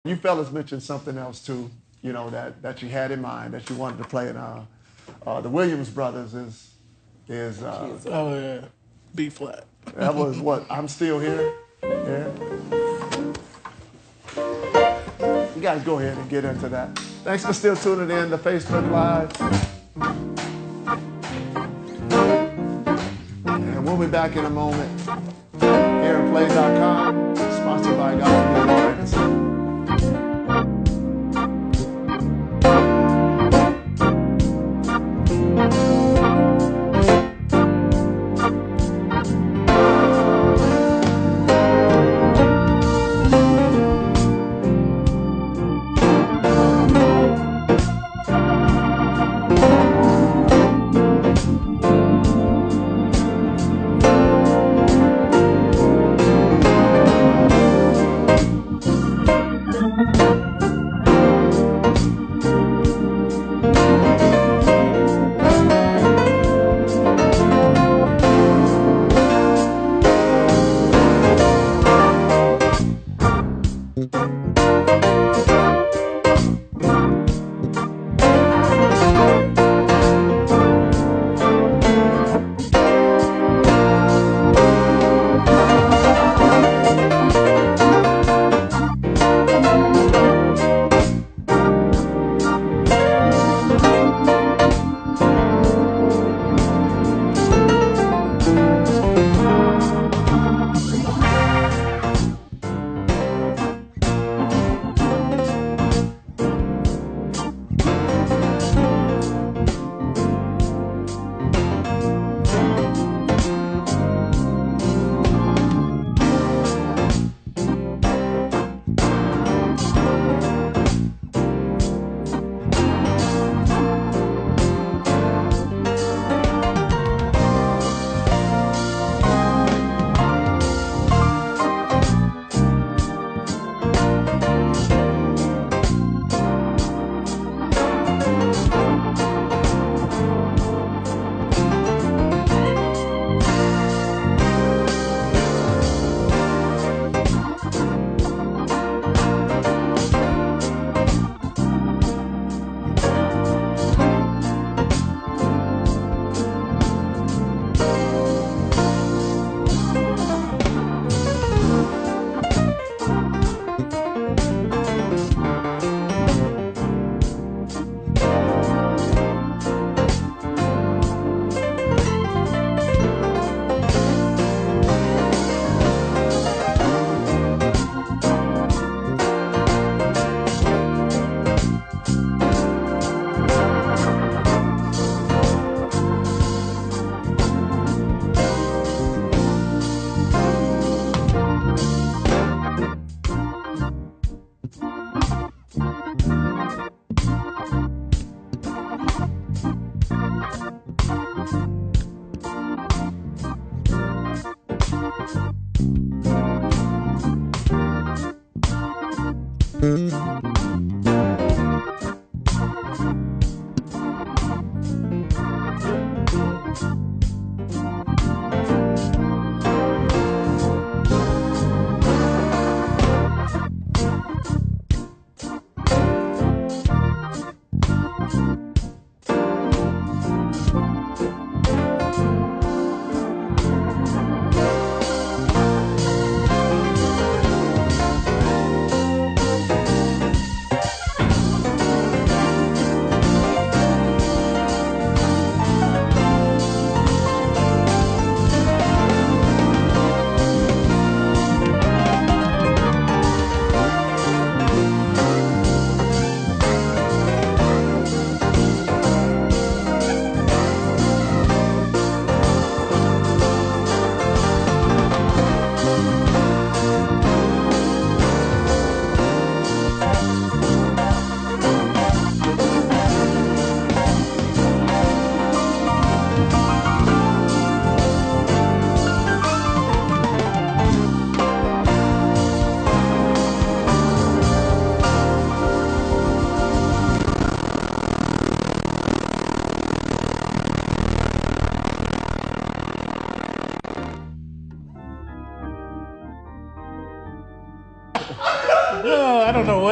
You fellas mentioned something else too, you know, that you had in mind that you wanted to play in. The Williams Brothers is oh yeah, B flat. that was what I'm Still Here. Yeah. You guys go ahead and get into that. Thanks for still tuning in to Facebook Live. And we'll be back in a moment. AirPlays.com, sponsored by Gospel Testimonials.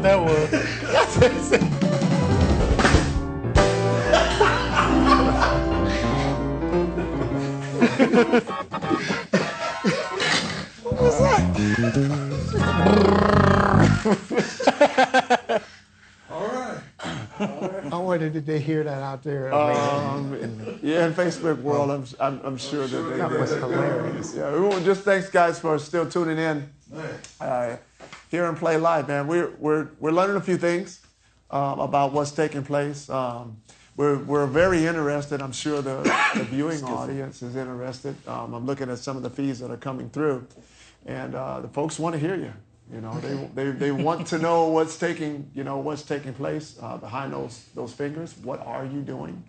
what that was. What was that? All right. I wonder, did they hear that out there? Yeah, in Facebook world, I'm sure that they That did. was hilarious. Yeah, just thanks guys for still tuning in. Here and Play Live, man. We're learning a few things about what's taking place. We're very interested. I'm sure the viewing audience is interested. I'm looking at some of the feeds that are coming through, and the folks want to hear you. You know, they want to know what's taking place behind those fingers. What are you doing?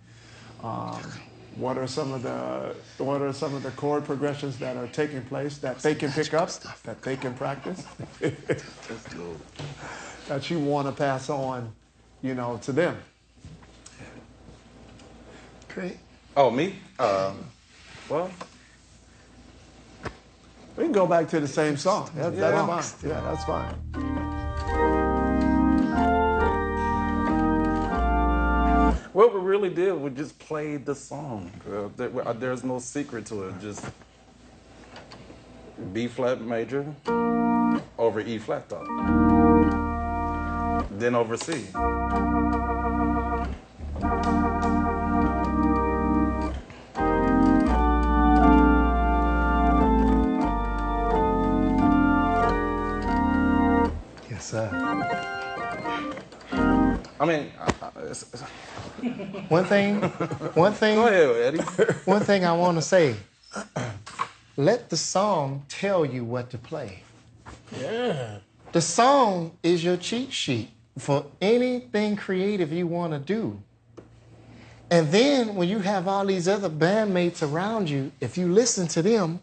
What are some of the chord progressions that are taking place that they can pick up, that they can practice, that you want to pass on, to them? Great. Oh, me? Well, We can go back to the same song. That's fine. Yeah, that's fine. what we really did, we just played the song. There's no secret to it. Just B flat major over E flat top, then over C. Yes, sir. I mean, One thing. go ahead, Eddie. One thing I want to say. Let the song tell you what to play. Yeah. The song is your cheat sheet for anything creative you want to do. And then when you have all these other bandmates around you, if you listen to them,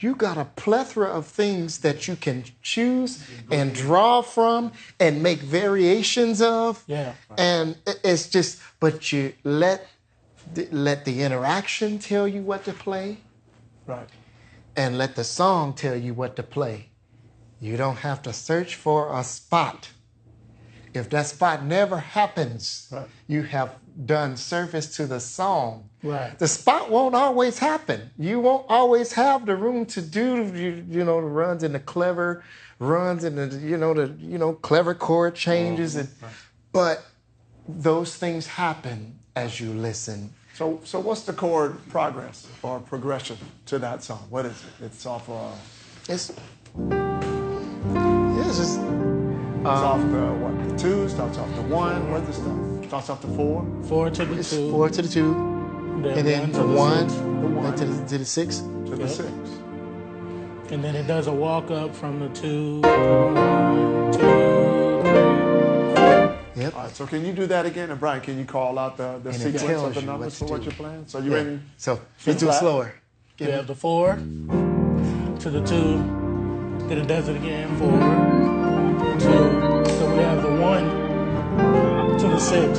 you got a plethora of things that you can choose and draw from and make variations of. Yeah. And it's just, but you let the interaction tell you what to play, Right. and let the song tell you what to play. You don't have to search for a spot. If that spot never happens, Right. you have done service to the song. Right. The spot won't always happen. You won't always have the room to do the runs and the clever runs and the clever chord changes but those things happen as you listen. So what's the chord progress or progression to that song? What is it? It's off It's just off the what? The two starts off the one. What's the stuff? Starts off the four. 4 to the it's 2. 4 to the 2, and then the 1 to the 6. To the six. And then it does a walk up from the 2 to the 1, 2, 3. Yep. All right. So can you do that again? And Brian, can you call out the it sequence tells of the you numbers what for to what do. you're playing? So you're in. So let's do it flat. slower. We have the 4 to the 2. Then it does it again. 4, 2. So we have the 1 to the 6.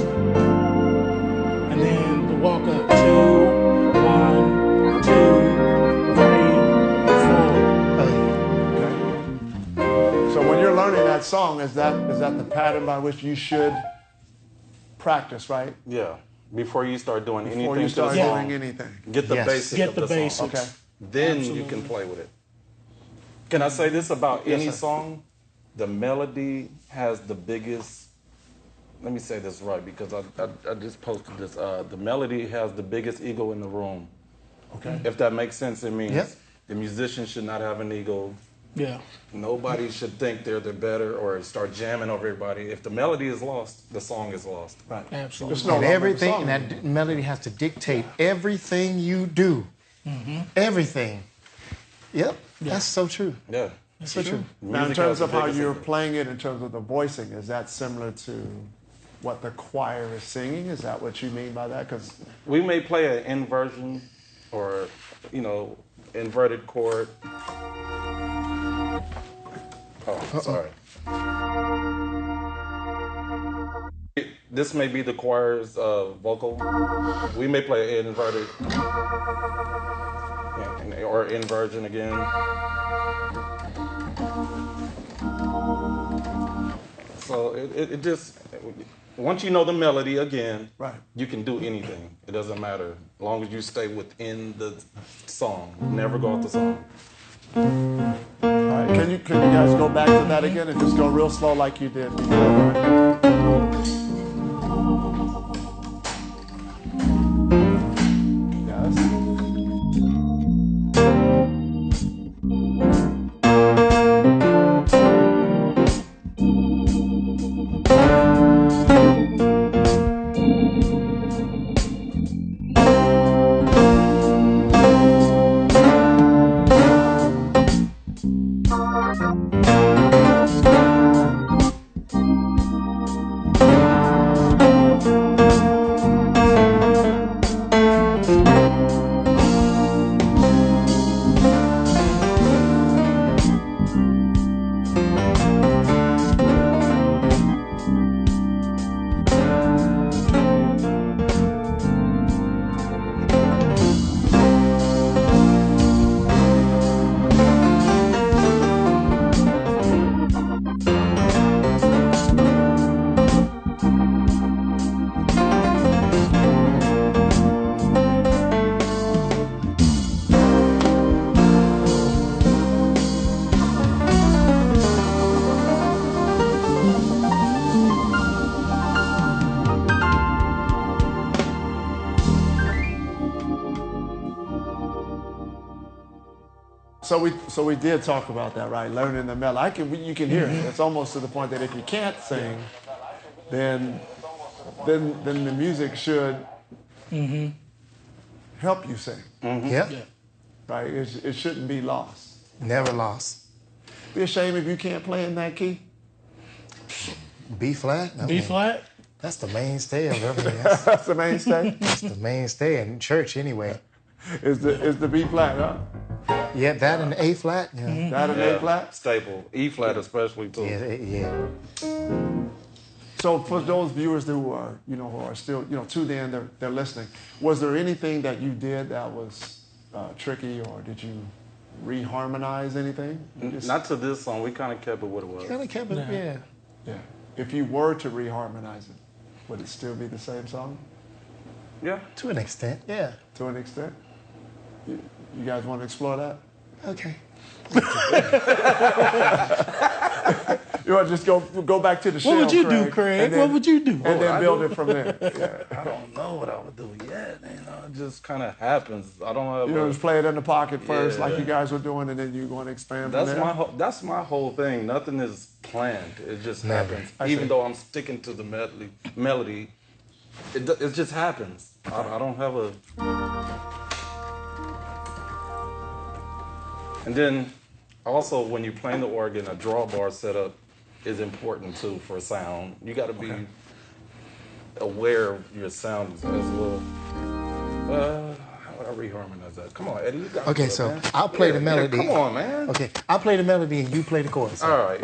And then the walk up 2, 1, 2, 3, 4. Okay. So when you're learning that song, is that the pattern by which you should practice, right? Yeah. Before you start doing Before anything you start to the doing song, anything. get the Yes. basics Get of the the basics. song. Okay. Then you can play with it. Can I say this about Yes, any sir. song? The melody has the biggest. Let me say this right because I just posted this. The melody has the biggest ego in the room. Okay. If that makes sense, it means Yep. the musician should not have an ego. Yeah. Nobody should think they're better or start jamming over everybody. If the melody is lost, the song is lost. Right. Absolutely. It's no And longer everything, the song and that melody has to dictate everything you do. Everything. Yep, that's so true. Yeah. That's so true. Now, in Music terms has the of how biggest you're ego. playing it, in terms of the voicing, is that similar to what the choir is singing? Is that what you mean by that? Because We may play an inversion or, inverted chord. Oh, sorry. This may be the choir's vocal. We may play an inverted or inversion again. So it just, once you know the melody again, Right. you can do anything. It doesn't matter. As long as you stay within the song. Never go off the song. All right, can you guys go back to that again and just go real slow like you did before? Yes. So we did talk about that, right? Learning the melody. You can hear it. It's almost to the point that if you can't sing, then the music should help you sing, Yep. right? It shouldn't be lost. Never lost. Be a shame if you can't play in that key. B flat. I B mean, flat. That's the mainstay of everything. That's, That's the mainstay. that's the mainstay in church anyway. is the B flat, huh? Yeah, that and the A flat. Yeah. That an A flat. Staple. E flat especially too. Yeah. So for those viewers who are still tuned in, they're listening. Was there anything that you did that was tricky, or did you reharmonize anything? Not to this song. We kind of kept it what it was. Kind of kept it, yeah. Yeah. If you were to reharmonize it, would it still be the same song Yeah. To an extent, yeah. to an extent? You guys want to explore that? Okay. You want to just go back to the show? What would you do, Craig? and then- What would you do? And then I build do? it from there. Yeah. I don't know what I would do yet. It just kind of happens. I don't have. Just play it in the pocket first, Yeah. like you guys were doing, and then you want to expand from there. That's my whole thing. Nothing is planned. It just Never. happens. I see. Even though I'm sticking to the melody, it just happens. I don't have a. And then, also when you're playing the organ, a drawbar setup is important too for sound. You got to be aware of your sound as well. How would I reharmonize that? Come on, Eddie. You got Okay, it, so man. I'll play the melody. Come on, man. Okay, I'll play the melody and you play the chorus. All right.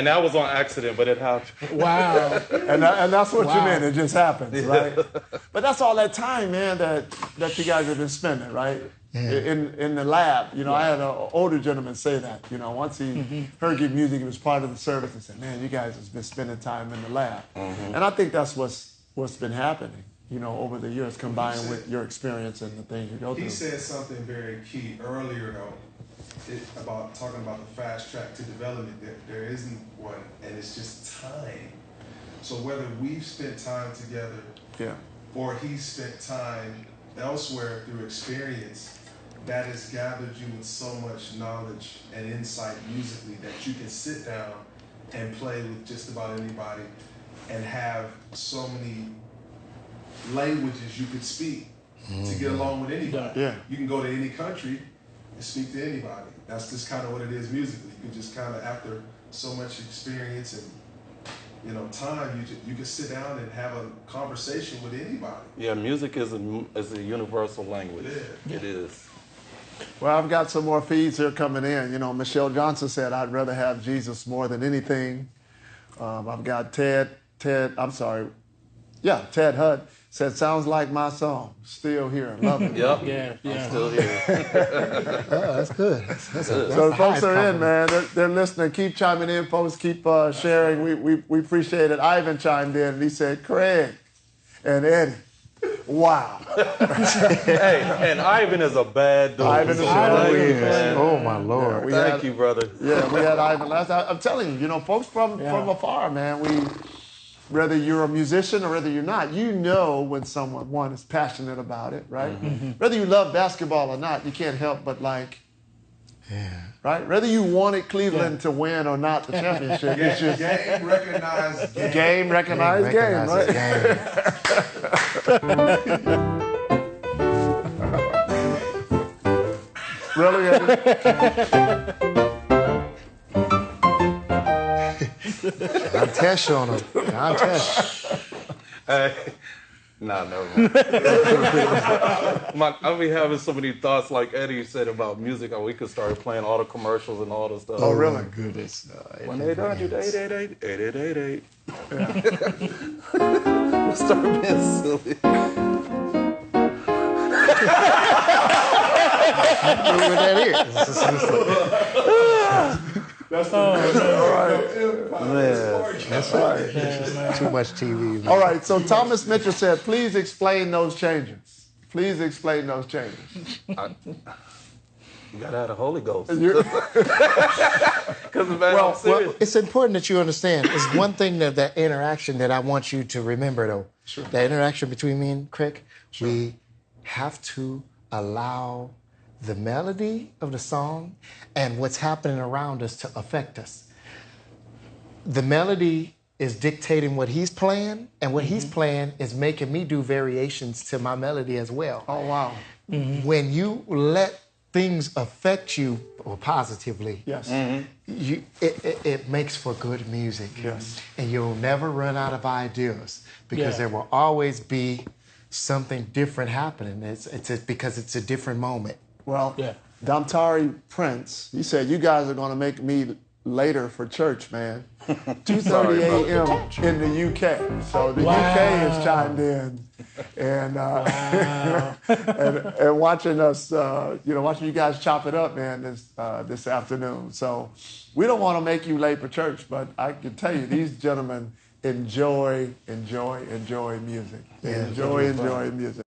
And that was on accident, but it happened. Wow. And that's what you Wow. meant. It just happens, right? But that's all that time, man, that you guys have been spending, right? In the lab. You know, I had an older gentleman say that. You know, once he heard good music, he was part of the service and said, man, you guys have been spending time in the lab. And I think that's what's been happening, you know, over the years, combined with your experience and the things you go through. He said something very key earlier, though, about talking about the fast track to development. There isn't one, and it's just time. So whether we've spent time together or he's spent time elsewhere through experience, that has gathered you with so much knowledge and insight musically that you can sit down and play with just about anybody and have so many languages you could speak to get along with anybody. Yeah. You can go to any country and speak to anybody. That's just kind of what it is musically. You can just kind of, after so much experience and time, you can sit down and have a conversation with anybody. Yeah, music is a universal language. Yeah. It is. Well, I've got some more feeds here coming in. You know, Michelle Johnson said, I'd rather have Jesus more than anything. I've got Ted Hudd said, sounds like my song. Still here. Love it. Yep. Yeah. I'm still here. Oh, that's good. That's So the folks are in, man. They're listening. Keep chiming in, folks. Keep sharing. We appreciate it. Ivan chimed in, and he said, Craig and Eddie. Wow. Hey, and Ivan is a bad dude. Ivan is a bad dude. Oh, my Lord. We Thank had- you, brother. Yeah, we had Ivan last time. I'm telling you, folks from afar, man, whether you're a musician or whether you're not, you know when someone is passionate about it, right? Whether you love basketball or not, you can't help but right? Whether you wanted Cleveland to win or not the championship, it's just Game recognized game. game recognized game, right? Really? I'm test on him. I'm test. Hey. Nah, never mind. I be having so many thoughts, like Eddie said about music. We could start playing all the commercials and all the stuff. Oh, really? Goodness. When they done, you 888. We'll start being silly. What that is. That's the That's right. Too much TV. Man. All right, so Thomas Mitchell said, please explain those changes. Please explain those changes. You gotta have the Holy Ghost. You're- Because man, I'm serious. Well, it's important that you understand. It's one thing that interaction that I want you to remember, though. Sure. That interaction between me and Crick, we have to allow the melody of the song and what's happening around us to affect us. The melody is dictating what he's playing, and what he's playing is making me do variations to my melody as well. Oh, wow. When you let things affect you or positively, Yes. it makes for good music. Yes. And you'll never run out of ideas because Yeah. there will always be something different happening. Because it's a different moment. Well, Yeah. Damtari Prince, he said, you guys are going to make me later for church, man. 2:30 a.m. in the UK. So the UK has chimed in and and watching us, watching you guys chop it up, man, this afternoon. So we don't want to make you late for church, but I can tell you, these gentlemen enjoy music. They enjoy music.